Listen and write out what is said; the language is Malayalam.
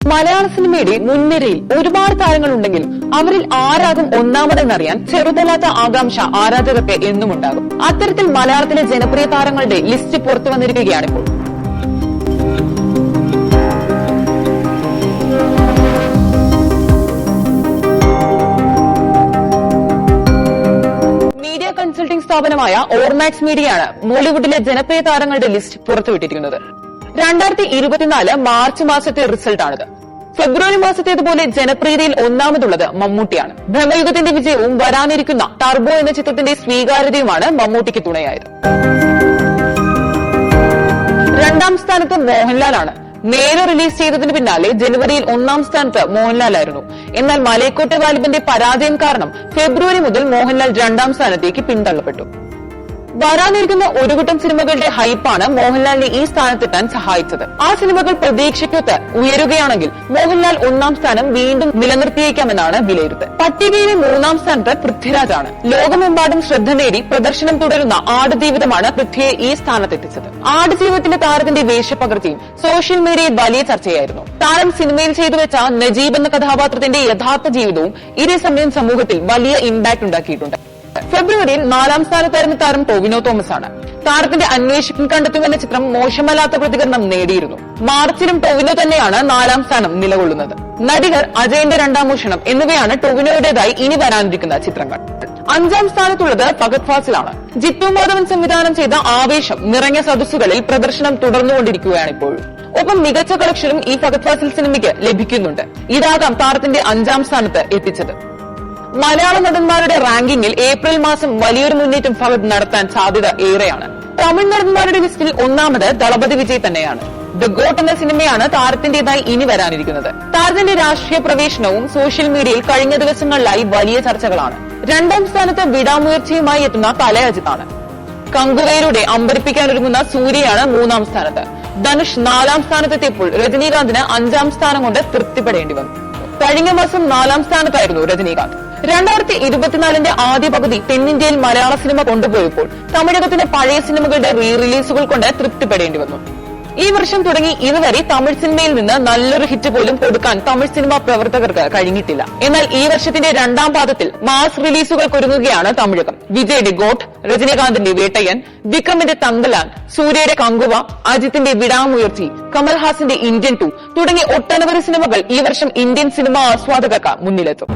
മലയാള സിനിമയുടെ മുൻനിരയിൽ ഒരുപാട് താരങ്ങളുണ്ടെങ്കിലും അവരിൽ ആരാകും ഒന്നാമതെന്നറിയാൻ ചെറുതല്ലാത്ത ആകാംക്ഷ ആരാധകർക്ക് എന്നുമുണ്ടാകും. അത്തരത്തിൽ മലയാളത്തിലെ ജനപ്രിയ താരങ്ങളുടെ ലിസ്റ്റ് പുറത്തു വന്നിരിക്കുകയാണിപ്പോൾ. മീഡിയ കൺസൾട്ടിംഗ് സ്ഥാപനമായ ഓർമാക്സ് മീഡിയയാണ് മോളിവുഡിലെ ജനപ്രിയ താരങ്ങളുടെ ലിസ്റ്റ് പുറത്തുവിട്ടിരിക്കുന്നത്. 2024 മാർച്ച് മാസത്തെ റിസൾട്ടാണിത്. ഫെബ്രുവരി മാസത്തേതുപോലെ ജനപ്രിയതയിൽ ഒന്നാമതുള്ളത് മമ്മൂട്ടിയാണ്. ബ്രഹ്മയുഗത്തിന്റെ വിജയവും വരാനിരിക്കുന്ന ടർബോ എന്ന ചിത്രത്തിന്റെ സ്വീകാര്യതയുമാണ് മമ്മൂട്ടിക്ക് തുണയായത്. രണ്ടാം സ്ഥാനത്ത് മോഹൻലാലാണ്. നേരെ റിലീസ് ചെയ്തതിന് പിന്നാലെ ജനുവരിയിൽ ഒന്നാം സ്ഥാനത്ത് മോഹൻലാലായിരുന്നു. എന്നാൽ മലൈക്കോട്ടെ വാലിബന്റെ പരാജയം കാരണം ഫെബ്രുവരി മുതൽ മോഹൻലാൽ രണ്ടാം സ്ഥാനത്തേക്ക് പിന്തള്ളപ്പെട്ടു. വരാനിരിക്കുന്ന ഒരു കൂട്ടം സിനിമകളുടെ ഹൈപ്പാണ് മോഹൻലാലിനെ ഈ സ്ഥാനത്തെത്താൻ സഹായിച്ചത്. ആ സിനിമകൾ പ്രതീക്ഷയ്ക്കൊത്ത് ഉയരുകയാണെങ്കിൽ മോഹൻലാൽ ഒന്നാം സ്ഥാനം വീണ്ടും നിലനിർത്തിയേക്കാമെന്നാണ് വിലയിരുത്തൽ. പട്ടികയിലെ മൂന്നാം സ്ഥാനത്ത് പൃഥ്വിരാജാണ്. ലോകമെമ്പാടും ശ്രദ്ധ നേടി പ്രദർശനം തുടരുന്ന ആടുജീവിതമാണ് പൃഥ്വിയെ ഈ സ്ഥാനത്തെത്തിച്ചത്. ആടുജീവിതത്തിലെ താരത്തിന്റെ വേഷപ്പകർച്ചയും സോഷ്യൽ മീഡിയയിൽ വലിയ ചർച്ചയായിരുന്നു. താരം സിനിമയിൽ ചെയ്തുവെച്ച നജീബ് എന്ന കഥാപാത്രത്തിന്റെ യഥാർത്ഥ ജീവിതവും ഇതേസമയം സമൂഹത്തിൽ വലിയ ഇമ്പാക്ട് ഉണ്ടാക്കിയിട്ടുണ്ട്. ഫെബ്രുവരിയിൽ 4ാം സ്ഥാനത്തായിരുന്ന താരം ടൊവിനോ തോമസ് ആണ്. താരത്തിന്റെ അന്വേഷണം കണ്ടെത്തുമെന്ന ചിത്രം മോശമല്ലാത്ത പ്രതികരണം നേടിയിരുന്നു. മാർച്ചിലും ടൊവിനോ തന്നെയാണ് 4ാം സ്ഥാനം നിലകൊള്ളുന്നത്. നടികർ, അജയന്റെ രണ്ടാം മോഷണം എന്നിവയാണ് ടൊവിനോയുടേതായി ഇനി വരാനിരിക്കുന്ന ചിത്രങ്ങൾ. 5ാം സ്ഥാനത്തുള്ളത് ഫഹദ് ഫാസിലാണ്. ജിത്തു മാധവൻ സംവിധാനം ചെയ്ത ആവേശം നിറഞ്ഞ സദസ്സുകളിൽ പ്രദർശനം തുടർന്നുകൊണ്ടിരിക്കുകയാണ് ഇപ്പോഴും. ഒപ്പം മികച്ച കളക്ഷനും ഈ ഫഹദ് ഫാസിൽ സിനിമയ്ക്ക് ലഭിക്കുന്നുണ്ട്. ഇതാകാം താരത്തിന്റെ 5ാം സ്ഥാനത്ത് എത്തിച്ചത്. മലയാള നടന്മാരുടെ റാങ്കിങ്ങിൽ ഏപ്രിൽ മാസം വലിയൊരു മുന്നേറ്റം ഫഹദ് നടത്താൻ സാധ്യത ഏറെയാണ്. തമിഴ് നടന്മാരുടെ ലിസ്റ്റിൽ ഒന്നാമത് ദളപതി വിജയ് തന്നെയാണ്. ദ ഗോട്ട് എന്ന സിനിമയാണ് താരത്തിന്റേതായി ഇനി വരാനിരിക്കുന്നത്. താരത്തിന്റെ രാഷ്ട്രീയ പ്രവേശനവും സോഷ്യൽ മീഡിയയിൽ കഴിഞ്ഞ ദിവസങ്ങളിലായി വലിയ ചർച്ചകളാണ്. 2ാം സ്ഥാനത്ത് വിടാമുയർച്ചയുമായി എത്തുന്ന തല അജിത്താണ്. കങ്കുവയിലൂടെ അമ്പരിപ്പിക്കാനൊരുങ്ങുന്ന സൂര്യയാണ് 3ാം സ്ഥാനത്ത്. ധനുഷ് 4ാം സ്ഥാനത്തെത്തിയപ്പോൾ രജനീകാന്തിന് 5ാം സ്ഥാനം കൊണ്ട് തൃപ്തിപ്പെടേണ്ടി വന്നു. കഴിഞ്ഞ മാസം 4ാം സ്ഥാനത്തായിരുന്നു രജനീകാന്ത്. 2024 ആദ്യ പകുതി തെന്നിന്ത്യയിൽ മലയാള സിനിമ കൊണ്ടുപോയപ്പോൾ തമിഴകത്തിന്റെ പഴയ സിനിമകളുടെ റീ റിലീസുകൾ കൊണ്ട് തൃപ്തിപ്പെടേണ്ടി വന്നു. ഈ വർഷം തുടങ്ങി ഇതുവരെ തമിഴ് സിനിമയിൽ നിന്ന് നല്ലൊരു ഹിറ്റ് പോലും കൊടുക്കാൻ തമിഴ് സിനിമാ പ്രവർത്തകർക്ക് കഴിഞ്ഞിട്ടില്ല. എന്നാൽ ഈ വർഷത്തിന്റെ 2ാം പാദത്തിൽ മാസ് റിലീസുകൾക്കൊരുങ്ങുകയാണ് തമിഴകം. വിജയുടെ ഗോട്ട്, രജനീകാന്തിന്റെ വേട്ടയൻ, വിക്രമിന്റെ തങ്കലാൻ, സൂര്യയുടെ കങ്കുവ, അജിത്തിന്റെ വിടാമുയർച്ചി, കമൽഹാസന്റെ ഇന്ത്യൻ 2 തുടങ്ങി ഒട്ടനവധി സിനിമകൾ ഈ വർഷം ഇന്ത്യൻ സിനിമാ ആസ്വാദകർക്ക് മുന്നിലെത്തും.